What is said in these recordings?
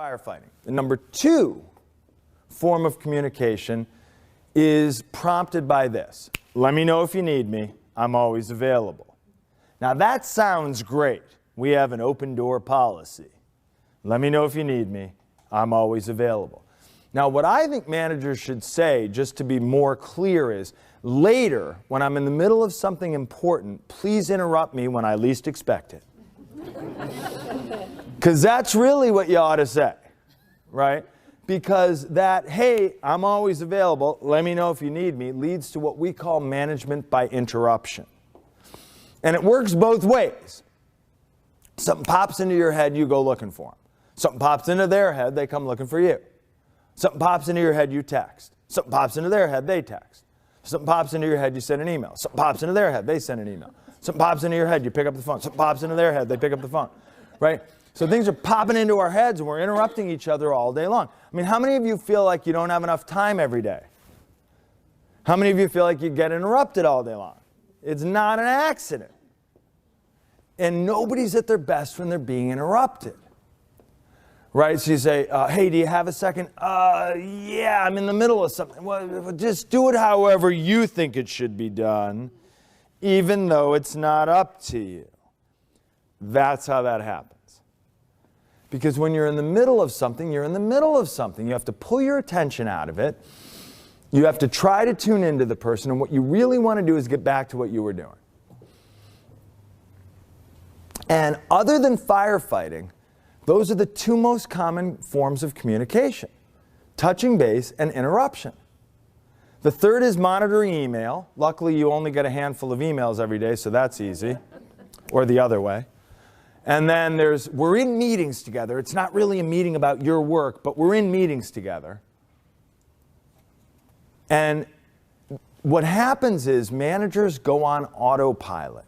firefighting. The number 2 form of communication is prompted by this. Let me know if you need me. I'm always available. Now that sounds great. We have an open door policy. Let me know if you need me. I'm always available. Now what I think managers should say, just to be more clear, is later, when I'm in the middle of something important, please interrupt me when I least expect it. Because that's really what you ought to say, right? Because that, hey, I'm always available, let me know if you need me, leads to what we call management by interruption. And it works both ways. Something pops into your head, you go looking for them. Something pops into their head, they come looking for you. Something pops into your head, you text. Something pops into their head, they text. Something pops into your head, you send an email. Something pops into their head, they send an email. Something pops into your head, you pick up the phone. Something pops into their head, they pick up the phone, right? So things are popping into our heads and we're interrupting each other all day long. I mean, how many of you feel like you don't have enough time every day? How many of you feel like you get interrupted all day long? It's not an accident. And nobody's at their best when they're being interrupted. Right? So you say, hey, do you have a second? Yeah, I'm in the middle of something. Well, just do it however you think it should be done, even though it's not up to you. That's how that happens. Because when you're in the middle of something, you're in the middle of something. You have to pull your attention out of it. You have to try to tune into the person, and what you really want to do is get back to what you were doing. And other than firefighting, those are the 2 most common forms of communication: touching base and interruption. The third is monitoring email. Luckily, you only get a handful of emails every day, so that's easy. Or the other way. And then there's, we're in meetings together. It's not really a meeting about your work, but we're in meetings together. And what happens is managers go on autopilot.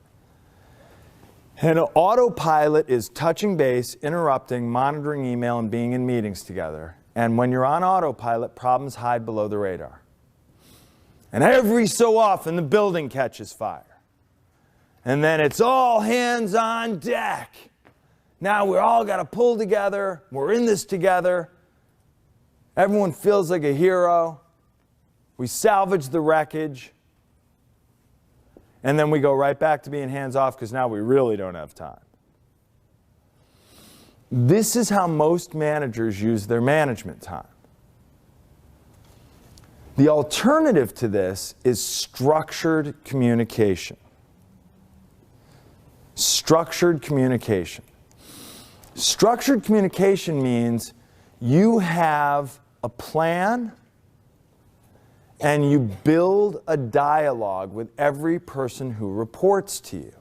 And autopilot is touching base, interrupting, monitoring email, and being in meetings together. And when you're on autopilot, problems hide below the radar. And every so often, the building catches fire. And then it's all hands on deck. Now we're all got to pull together. We're in this together. Everyone feels like a hero. We salvage the wreckage. And then we go right back to being hands-off because now we really don't have time. This is how most managers use their management time. The alternative to this is structured communication. Structured communication. Structured communication means you have a plan and you build a dialogue with every person who reports to you.